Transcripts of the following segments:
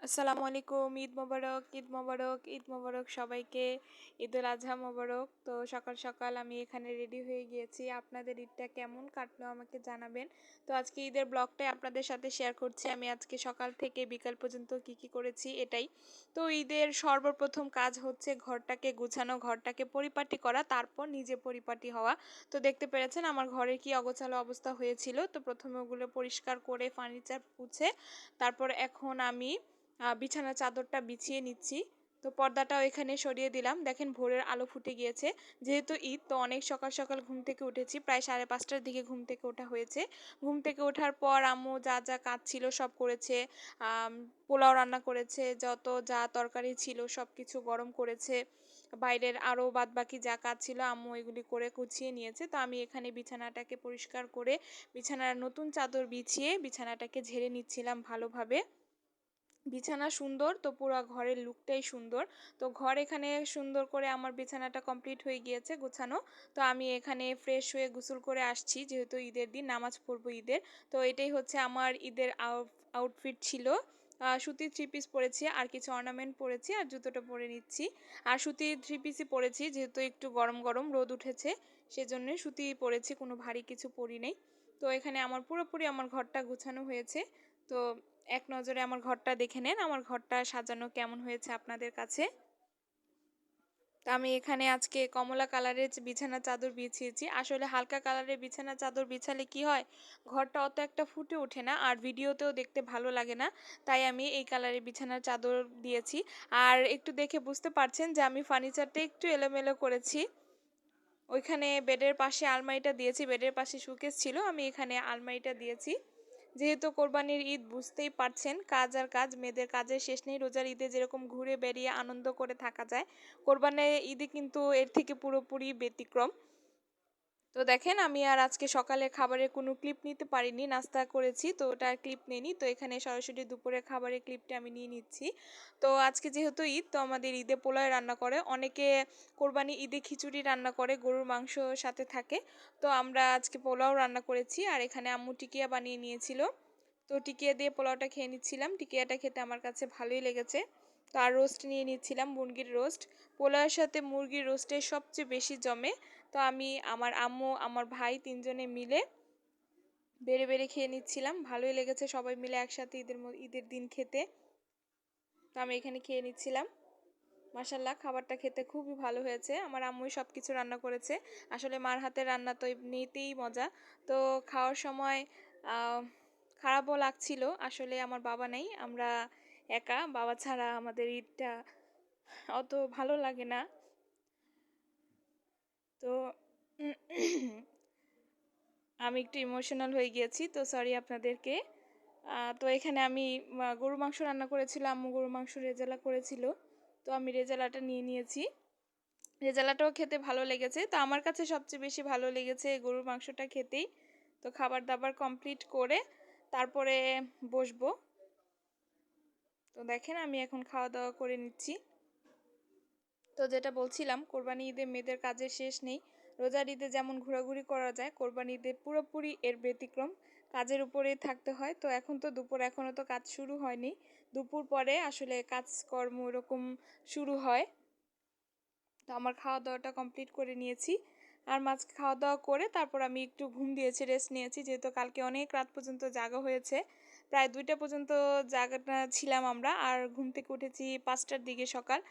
আসসালামু আলাইকুম। ঈদ মোবারক, ঈদ মোবারক, ঈদ মোবারক সবাইকে। ঈদুল আজহা মোবারক। তো সকাল সকাল আমি এখানে রেডি হয়ে গিয়েছি। আপনাদের ঈদটা কেমন কাটলো আমাকে জানাবেন। তো আজকে ঈদের ব্লগটাই আপনাদের সাথে শেয়ার করছি। আমি আজকে সকাল থেকে বিকাল পর্যন্ত কি করেছি এটাই। তো ঈদের সর্বপ্রথম কাজ হচ্ছে ঘরটাকে গুছানো, ঘরটাকে পরিপাটি করা, তারপর নিজে পরিপাটি হওয়া। তো দেখতে পেরেছেন আমার ঘরের কি অগোছালো অবস্থা হয়েছিল। তো প্রথমে ওগুলো পরিষ্কার করে ফার্নিচার মুছে তারপর এখন আমি বিছানার চাদরটা বিছিয়ে নিচ্ছি। তো পর্দাটাও এখানে সরিয়ে দিলাম। দেখেন ভোরের আলো ফুটে গিয়েছে। যেহেতু ঈদ তো অনেক সকাল সকাল ঘুম থেকে উঠেছি, প্রায় 5:30টার দিকে ঘুম থেকে ওঠা হয়েছে। ঘুম থেকে ওঠার পর আম্মু যা যা কাজ ছিল সব করেছে। পোলাও রান্না করেছে, যত যা তরকারি ছিল সব কিছু গরম করেছে। বাইরের আরও বাদবাকি যা কাজ ছিল আম্মু এগুলি করে গুছিয়ে নিয়েছে। তো আমি এখানে বিছানাটাকে পরিষ্কার করে বিছানার নতুন চাদর বিছিয়ে বিছানাটাকে ঝেড়ে নিচ্ছিলাম ভালোভাবে। বিছানা সুন্দর তো পুরো ঘরের লুকটাই সুন্দর। তো ঘর এখানে সুন্দর করে আমার বিছানাটা কমপ্লিট হয়ে গিয়েছে গোছানো। তো আমি এখানে ফ্রেশ হয়ে গোসল করে আসছি, যেহেতু ঈদের দিন নামাজ পড়বো ঈদের। তো এটাই হচ্ছে আমার ঈদের আউটফিট ছিল। সুতির থ্রি পিস পরেছি, আর কিছু অর্নামেন্ট পরেছি, আর জুতোটা পরে নিচ্ছি। আর সুতির থ্রি পিসই পরেছি, যেহেতু একটু গরম গরম রোদ উঠেছে সেজন্য সুতি পরেছি, কোনো ভারী কিছু পরি নেই। তো এখানে আমার পুরোপুরি আমার ঘরটা গোছানো হয়েছে। তো এক নজরে আমার ঘরটা দেখে নেন, আমার ঘরটা সাজানো কেমন হয়েছে আপনাদের কাছে। তো আমি এখানে আজকে কমলা কালারের বিছানা চাদর বিছিয়েছি। আসলে হালকা কালারের বিছানা চাদর বিছালে কি হয়, ঘরটা অত একটা ফুটে ওঠে না, আর ভিডিওতেও দেখতে ভালো লাগে না। তাই আমি এই কালারের বিছানার চাদর দিয়েছি। আর একটু দেখে বুঝতে পারছেন যে আমি ফার্নিচারটা একটু এলোমেলো করেছি। ওইখানে বেডের পাশে আলমারিটা দিয়েছি, বেডের পাশে শোকেস ছিল, আমি এখানে আলমারিটা দিয়েছি। যেহেতু কোরবানির ঈদ বুঝতেই পারছেন, কাজ আর কাজ, মেয়েদের কাজের শেষ নেই। রোজার ঈদে যেরকম ঘুরে বেরিয়ে আনন্দ করে থাকা যায়, কোরবানির ঈদে কিন্তু এর থেকে পুরোপুরি ব্যতিক্রম। তো দেখেন আমি আর আজকে সকালে খাবারের কোনো ক্লিপ নিতে পারিনি, নাস্তা করেছি তো ওটার ক্লিপ নেইনি। তো এখানে সরাসরি দুপুরে খাবারের ক্লিপটা আমি নিয়ে নিচ্ছি। তো আজকে যেহেতু ঈদ, তো আমাদের ঈদে পোলাও রান্না করে অনেকে, কোরবানি ঈদে খিচুড়ি রান্না করে, গরুর মাংস সাথে থাকে। তো আমরা আজকে পোলাও রান্না করেছি, আর এখানে আম্মু টিকিয়া বানিয়ে নিয়েছিল। তো টিকিয়া দিয়ে পোলাওটা খেয়ে নিচ্ছিলাম, টিকিয়াটা খেতে আমার কাছে ভালোই লেগেছে। তো আর রোস্ট নিয়ে নিচ্ছিলাম, মুরগির রোস্ট। পোলাওয়ের সাথে মুরগির রোস্টে সবচেয়ে বেশি জমে। তো আমি, আমার আম্মু, আমার ভাই তিনজনে মিলে বেড়ে বেড়ে খেয়ে নিচ্ছিলাম, ভালোই লেগেছে সবাই মিলে একসাথে ঈদের দিন খেতে। তো আমি এখানে খেয়ে নিচ্ছিলাম। মাশাল্লাহ খাবারটা খেতে খুবই ভালো হয়েছে, আমার আম্মুই সব কিছু রান্না করেছে। আসলে মার হাতের রান্না তো এমনিতেই মজা। তো খাওয়ার সময় আহ, খারাপও লাগছিল, আসলে আমার বাবা নেই, আমরা একা, বাবা ছাড়া আমাদের ঈদটা অত ভালো লাগে না। তো আমি একটু ইমোশনাল হয়ে গিয়েছি, তো সরি আপনাদেরকে। তো এখানে আমি গরু মাংস রান্না করেছিলাম, আম্মু গরু মাংস রেজালা করেছিল। তো আমি রেজালাটা নিয়ে নিয়েছি। রেজালাটাও খেতে ভালো লেগেছে, তো আমার কাছে সবচেয়ে বেশি ভালো লেগেছে গরুর মাংসটা খেতেই। তো খাবার দাবার কমপ্লিট করে তারপরে বসবো। তো দেখেন আমি এখন খাওয়া দাওয়া করে নিচ্ছি। তো যেটা বলছিলাম, কোরবানি ঈদে মেয়েদের কাজের শেষ নেই। রোজার ঈদে যেমন ঘোরাঘুরি করা যায়, কোরবানি ঈদে পুরোপুরি এর ব্যতিক্রম, কাজের উপরেই থাকতে হয়। তো এখন তো দুপুর, এখনও তো কাজ শুরু হয়নি, দুপুর পরে আসলে কাজকর্ম এরকম শুরু হয়। তো আমার খাওয়া দাওয়াটা কমপ্লিট করে নিয়েছি। আর খাওয়া দাওয়া করে তারপর আমি একটু ঘুম দিয়েছি, রেস্ট নিয়েছি, যেহেতু কালকে অনেক রাত পর্যন্ত জাগা হয়েছে, প্রায় 2টা পর্যন্ত জাগাটা ছিলাম আমরা। আর ঘুম থেকে উঠেছি 5টার দিকে সকাল।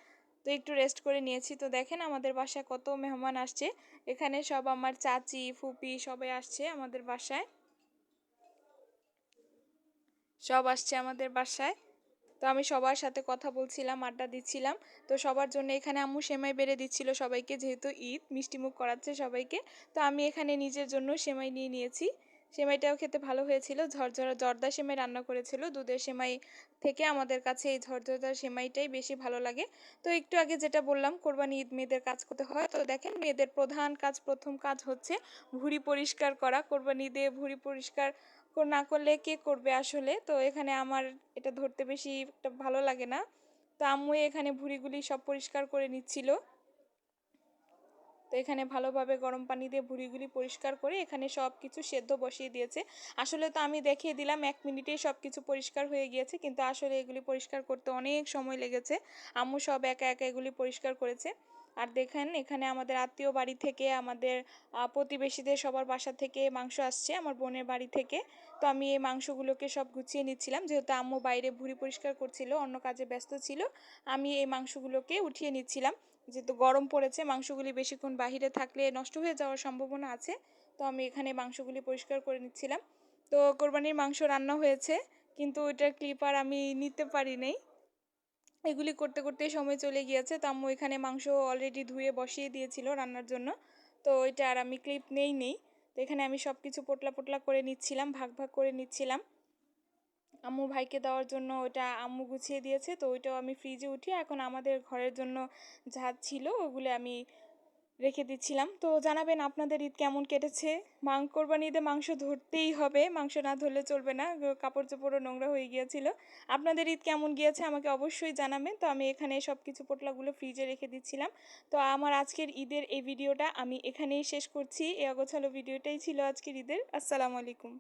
তো একটু রেস্ট করে নিয়েছি। তো দেখেন আমাদের বাসায় কত মেহমান আসছে, এখানে সব আমার চাচি ফুপি সবাই আসছে আমাদের বাসায়, সব আসছে আমাদের বাসায়। তো আমি সবার সাথে কথা বলছিলাম, আড্ডা দিচ্ছিলাম। তো সবার জন্য এখানে আম্মু সেমাই বেড়ে দিচ্ছিল সবাইকে, যেহেতু ঈদ মিষ্টিমুখ করাচ্ছে সবাইকে। তো আমি এখানে নিজের জন্য সেমাই নিয়ে নিয়েছি। সেমাইটাও খেতে ভালো হয়েছিল, ঝরঝরা জর্দা সেমাই রান্না করেছিল। দুধের সেমাই থেকে আমাদের কাছে এই ঝরঝরা সেমাইটাই বেশি ভালো লাগে। তো একটু আগে যেটা বললাম, কোরবানি ঈদ মেয়েদের কাজ করতে হয়। তো দেখেন মেয়েদের প্রধান কাজ, প্রথম কাজ হচ্ছে ভুঁড়ি পরিষ্কার করা। কোরবানি ঈদে ভুঁড়ি পরিষ্কার না করলে কে করবে আসলে। তো এখানে আমার এটা ধরতে বেশি একটা ভালো লাগে না। তো আম্মু এখানে ভুঁড়িগুলি সব পরিষ্কার করে নিচ্ছিল। তো এখানে ভালোভাবে গরম পানি দিয়ে ভুঁড়িগুলি পরিষ্কার করে এখানে সব কিছু সেদ্ধ বসিয়ে দিয়েছে। আসলে তো আমি দেখিয়ে দিলাম 1 মিনিটেই সব কিছু পরিষ্কার হয়ে গিয়েছে, কিন্তু আসলে এগুলি পরিষ্কার করতে অনেক সময় লেগেছে। আম্মু সব একা একা এগুলি পরিষ্কার করেছে। আর দেখেন এখানে আমাদের আত্মীয় বাড়ি থেকে, আমাদের প্রতিবেশীদের সবার বাসা থেকে মাংস আসছে, আমার বোনের বাড়ি থেকে। তো আমি এই মাংসগুলোকে সব গুছিয়ে নিচ্ছিলাম, যেহেতু আম্মু বাইরে ভুঁড়ি পরিষ্কার করছিল, অন্য কাজে ব্যস্ত ছিল। আমি এই মাংসগুলোকে উঠিয়ে নিচ্ছিলাম, যেহেতু গরম পড়েছে, মাংসগুলি বেশিক্ষণ বাহিরে থাকলে নষ্ট হয়ে যাওয়ার সম্ভাবনা আছে। তো আমি এখানে মাংসগুলি পরিষ্কার করে নিচ্ছিলাম। তো কোরবানির মাংস রান্না হয়েছে, কিন্তু ওইটার ক্লিপ আর আমি নিতে পারি নাই। এগুলি করতে করতে সময় চলে গিয়েছে। তো আম্মু এখানে মাংস অলরেডি ধুয়ে বসিয়ে দিয়েছিল রান্নার জন্য। তো ওইটা আর আমি ক্লিপ নেই। তো এখানে আমি সব কিছু পোটলা পোটলা করে নিচ্ছিলাম, ভাগ ভাগ করে নিচ্ছিলাম। আম্মু ভাইকে দেওয়ার জন্য ওইটা আম্মু গুছিয়ে দিয়েছে, তো ওইটাও আমি ফ্রিজে উঠিয়ে এখন আমাদের ঘরের জন্য যা ছিল ওগুলো আমি রেখে দিচ্ছিলাম। তো জানাবেন আপনাদের ঈদ কেমন কেটেছে। কোরবানি ঈদে মাংস ধরতেই হবে, মাংস না ধরলে চলবে না, কাপড় চোপড়ও নোংরা হয়ে গিয়েছিল। আপনাদের ঈদ কেমন গিয়েছে আমাকে অবশ্যই জানাবেন। তো আমি এখানে সব কিছু পোটলাগুলো ফ্রিজে রেখে দিচ্ছিলাম। তো আমার আজকের ঈদের এই ভিডিওটা আমি এখানেই শেষ করছি। এই অগোছালো ভিডিওটাই ছিল আজকের ঈদের। আসসালামু আলাইকুম।